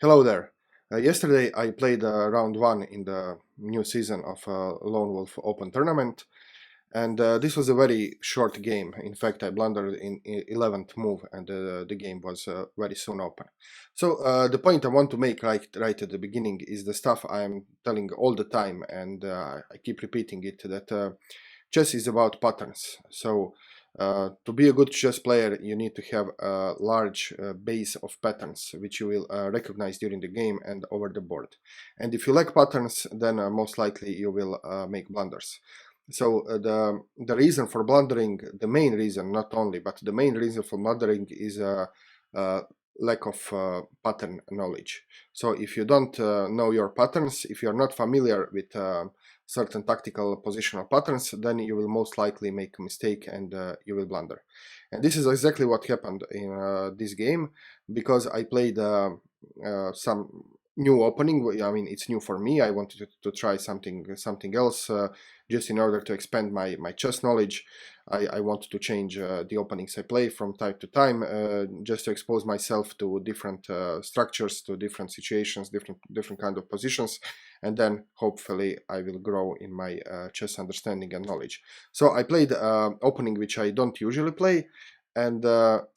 Hello there. Yesterday I played round 1 in the new season of LoneWolf Open Tournament, and this was a very short game. In fact, I blundered in 11th move, and the game was very soon open. So the point I want to make right at the beginning is the stuff I'm telling all the time, and I keep repeating it, that chess is about patterns. So to be a good chess player, you need to have a large base of patterns which you will recognize during the game and over the board. And if you lack patterns, then most likely you will make blunders. So the reason for blundering, the main reason, not only, but the main reason for blundering is lack of pattern knowledge. So if you don't know your patterns, if you're not familiar with certain tactical positional patterns, then you will most likely make a mistake and you will blunder. And this is exactly what happened in this game, because I played some new opening. I mean, it's new for me. I wanted to try something else, just in order to expand my chess knowledge. I wanted to change the openings I play from time to time, just to expose myself to different structures, to different situations, different kind of positions, and then hopefully I will grow in my chess understanding and knowledge. So I played opening which I don't usually play, and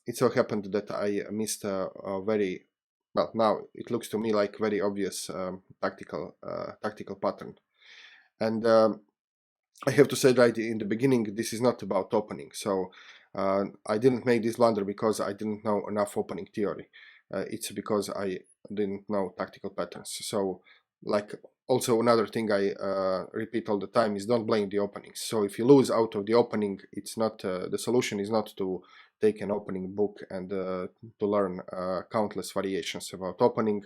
it so happened that I missed a very, well, now it looks to me like very obvious tactical pattern. And I have to say right in the beginning, this is not about opening. So I didn't make this blunder because I didn't know enough opening theory. It's because I didn't know tactical patterns. So, like, also another thing I repeat all the time is don't blame the openings. So if you lose out of the opening, it's not the solution is not to take an opening book and to learn countless variations about opening.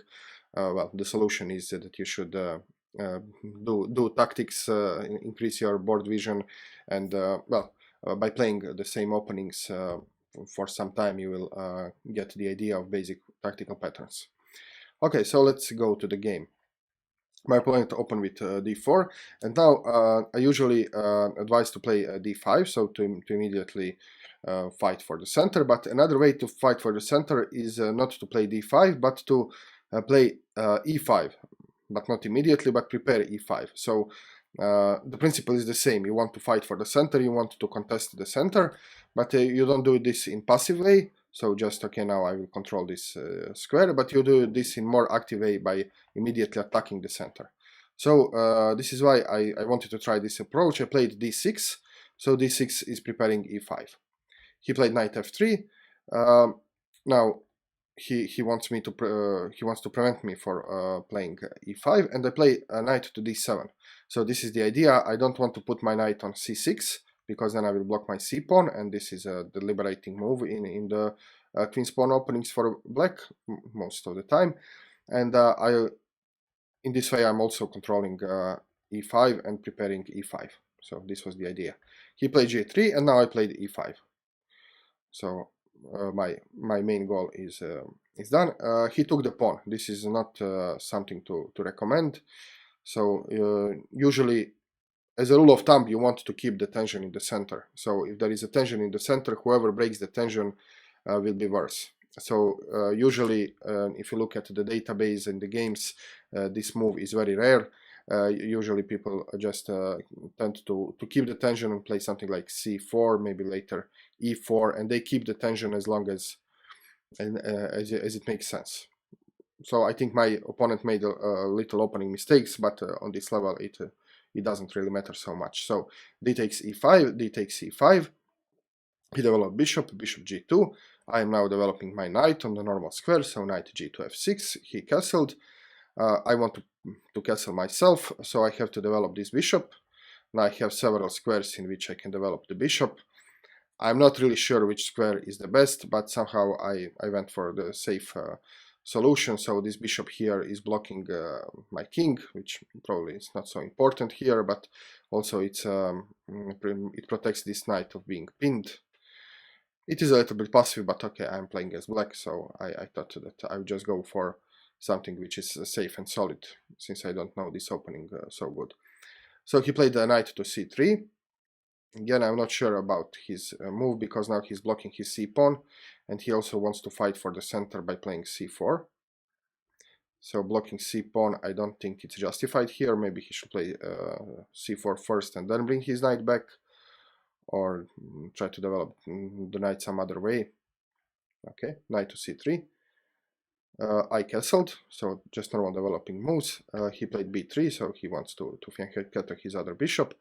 Well, the solution is that you should do tactics, increase your board vision, and by playing the same openings for some time, you will get the idea of basic tactical patterns. Okay, so let's go to the game. My opponent opened with d4, and now I usually advise to play d5, so to immediately fight for the center. But another way to fight for the center is not to play d5, but to play e5, but not immediately, but prepare e5. So the principle is the same. You want to fight for the center, you want to contest the center, but you don't do this in passive way. So just, okay, now I will control this square, but you do this in more active way by immediately attacking the center. So this is why I wanted to try this approach. I played d6, so d6 is preparing e5. He played knight f3. Now he wants me to he wants to prevent me for playing e5, and I play a knight to d7. So this is the idea. I don't want to put my knight on c6, because then I will block my c pawn, and this is a deliberating move in the queen's pawn openings for black most of the time. And in this way I'm also controlling e5 and preparing e5. So this was the idea. He played g3, and now I played e5. So my main goal is done. He took the pawn. This is not something to recommend. So usually, as a rule of thumb, you want to keep the tension in the center. So if there is a tension in the center, whoever breaks the tension will be worse. So usually, if you look at the database and the games, this move is very rare. Usually people just tend to keep the tension and play something like c4, maybe later e4, and they keep the tension as long as it makes sense. So I think my opponent made a little opening mistakes, but on this level it doesn't really matter so much. So d takes e5, d takes e5. He developed bishop g2. I am now developing my knight on the normal square, so knight g to f6. He castled. I want to castle myself, so I have to develop this bishop. Now I have several squares in which I can develop the bishop. I'm not really sure which square is the best, but somehow I went for the safe solution. So this bishop here is blocking my king, which probably is not so important here, but also it protects this knight of being pinned. It is a little bit passive, but okay, I'm playing as black, so I thought that I would just go for something which is safe and solid, since I don't know this opening so good. So he played the knight to c3. Again, I'm not sure about his move, because now he's blocking his c pawn, and he also wants to fight for the center by playing c4. So blocking c pawn, I don't think it's justified here. Maybe he should play c4 first and then bring his knight back, or try to develop the knight some other way. Okay, knight to c3. I castled, so just normal developing moves. He played b3, so he wants to fianchetto his other bishop.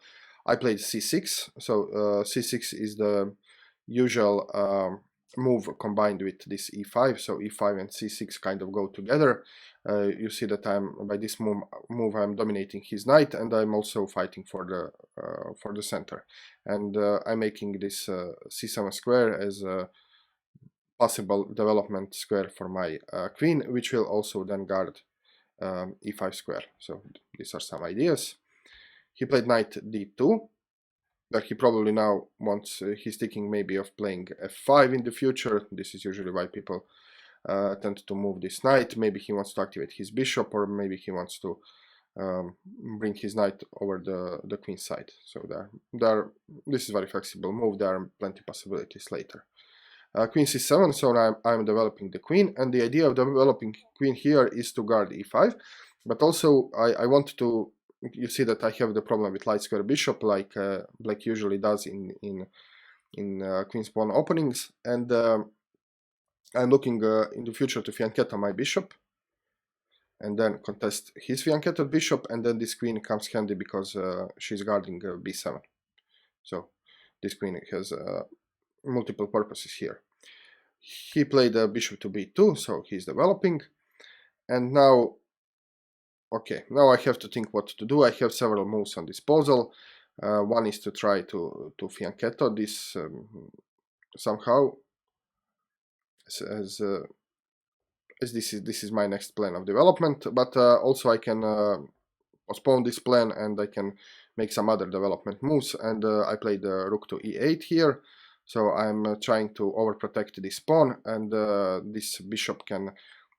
I played c6, so c6 is the usual move combined with this e5, so e5 and c6 kind of go together. You see that by this move I'm dominating his knight, and I'm also fighting for the center, and I'm making this c7 square as a possible development square for my queen, which will also then guard e5 square. So these are some ideas. He played knight d2, but he probably now wants, he's thinking maybe of playing f5 in the future. This is usually why people tend to move this knight. Maybe he wants to activate his bishop, or maybe he wants to bring his knight over the queen side. So this is a very flexible move. There are plenty of possibilities later. Queen c7, so now I'm developing the queen, and the idea of developing queen here is to guard e5, but also I want to, you see that I have the problem with light square bishop, like black usually does in queen's pawn openings, and I'm looking in the future to fianchetto my bishop, and then contest his fianchettoed bishop, and then this queen comes handy because she's guarding b7. So this queen has multiple purposes here. He played bishop to b2, so he's developing, and now, okay, now I have to think what to do. I have several moves on disposal. One is to try to fianchetto this somehow, as this is my next plan of development, but also I can postpone this plan and I can make some other development moves, and I played rook to e8 here. So I'm trying to overprotect this pawn, and this bishop can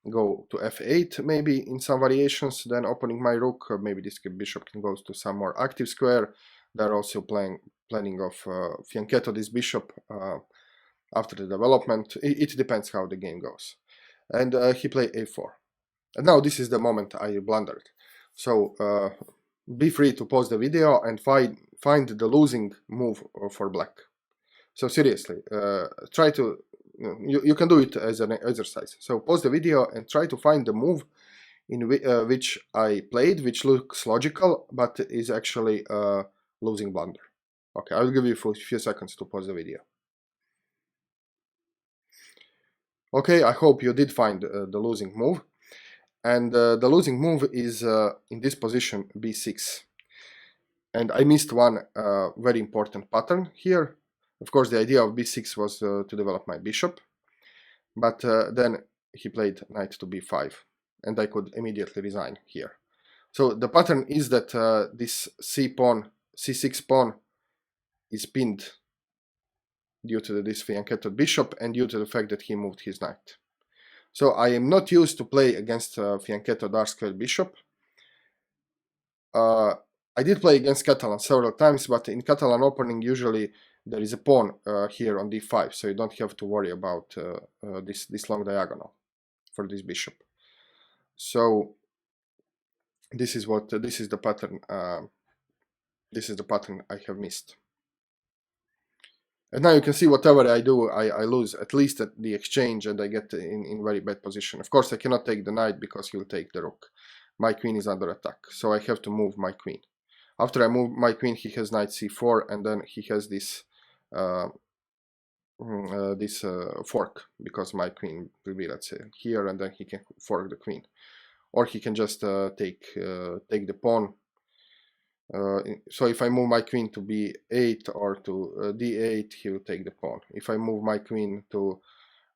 go to f8 maybe in some variations, then opening my rook. Maybe this bishop can go to some more active square. They're also planning of fianchetto this bishop after the development. It depends how the game goes. And he played a4. And now this is the moment I blundered. So be free to pause the video and find the losing move for black. So seriously, try to, you can do it as an exercise. So pause the video and try to find the move in which I played, which looks logical, but is actually a losing blunder. Okay, I will give you a few seconds to pause the video. Okay, I hope you did find the losing move. And the losing move is in this position, b6. And I missed one very important pattern here. Of course, the idea of b6 was to develop my bishop, but then he played knight to b5, and I could immediately resign here. So the pattern is that this c6 pawn is pinned due to this fianchettoed bishop and due to the fact that he moved his knight. So I am not used to play against fianchettoed r-squared bishop. I did play against Catalan several times, but in Catalan opening usually there is a pawn here on d5, so you don't have to worry about this long diagonal for this bishop. So this is the pattern. This is the pattern I have missed. And now you can see whatever I do, I lose at least at the exchange, and I get in very bad position. Of course, I cannot take the knight because he'll take the rook. My queen is under attack, so I have to move my queen. After I move my queen, he has knight c4, and then he has this fork, because my queen will be, let's say, here, and then he can fork the queen, or he can just take the pawn. So if I move my queen to b8 or to d8, he will take the pawn. If I move my queen to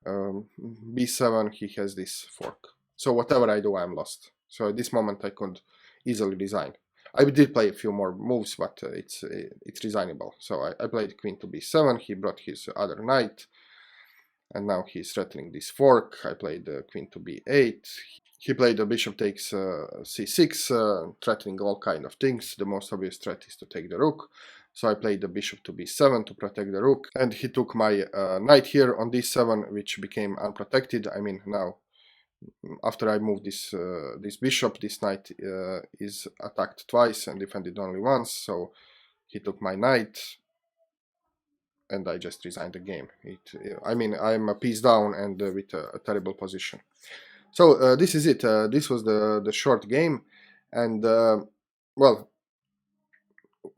b7, he has this fork. So whatever I do, I'm lost. So at this moment I could easily resign. I did play a few more moves, but it's resignable. So I played queen to b7, he brought his other knight, and now he's threatening this fork. I played queen to b8. He played the bishop takes c6, threatening all kind of things. The most obvious threat is to take the rook. So I played the bishop to b7 to protect the rook, and he took my knight here on d7, which became unprotected. I mean, now after I move this bishop, this knight is attacked twice and defended only once, so he took my knight, and I just resigned the game. I mean, I'm a piece down and with a terrible position. So this is it. This was the short game, and well,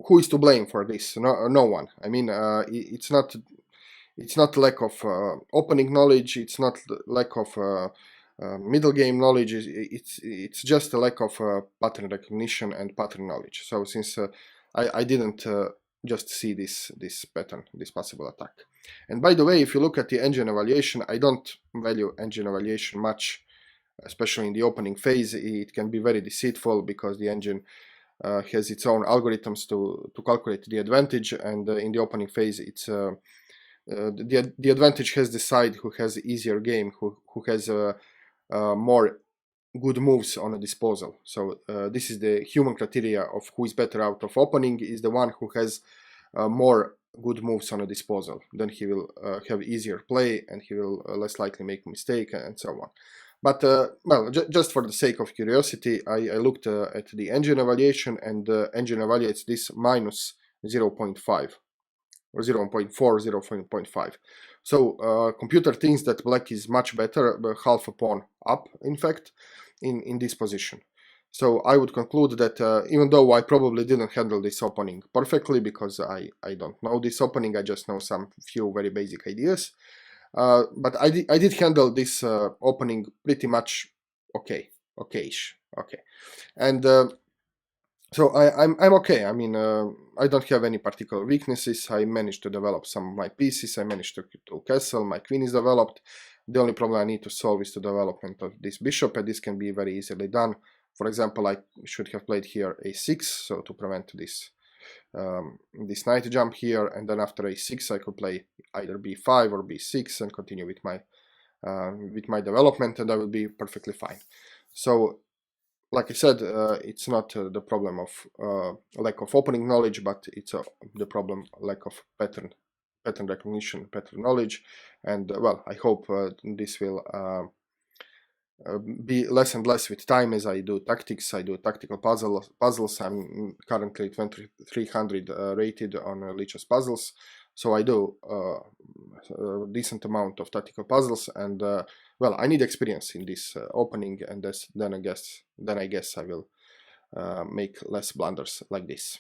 who is to blame for this? No one. I mean, it's not lack of opening knowledge. It's not lack of middle game knowledge. It's just a lack of pattern recognition and pattern knowledge. So since I didn't just see this pattern, this possible attack. And by the way, if you look at the engine evaluation, I don't value engine evaluation much, especially in the opening phase. It can be very deceitful because the engine has its own algorithms to calculate the advantage, and in the opening phase, it's the advantage has the side who has easier game, who has more good moves on a disposal. So this is the human criteria of who is better out of opening, is the one who has more good moves on a disposal. Then he will have easier play, and he will less likely make a mistake, and so on. But well, just for the sake of curiosity, I looked at the engine evaluation, and the engine evaluates this minus 0.5 or 0.4, 0.5. So computer thinks that black is much better, half a pawn up, in fact, in this position. So I would conclude that even though I probably didn't handle this opening perfectly, because I don't know this opening, I just know some few very basic ideas. But I did handle this opening pretty much okay-ish, okay. And so I'm okay. I mean, I don't have any particular weaknesses. I managed to develop some of my pieces. I managed to castle. My queen is developed. The only problem I need to solve is the development of this bishop, and this can be very easily done. For example, I should have played here a6, so to prevent this this knight jump here, and then after a6 I could play either b5 or b6 and continue with my development, and I will be perfectly fine. So like I said, it's not the problem of lack of opening knowledge, but it's the problem lack of pattern recognition, pattern knowledge. And well, I hope this will be less and less with time as I do tactics. I do tactical puzzles. I'm currently 2300 rated on Lichess puzzles, so I do a decent amount of tactical puzzles, and well, I need experience in this opening, and then I guess I will make less blunders like this.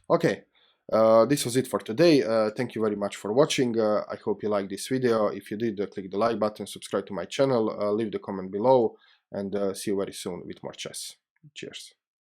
Okay. This was it for today. Thank you very much for watching. I hope you liked this video. If you did, click the like button, subscribe to my channel, leave the comment below, and see you very soon with more chess. Cheers.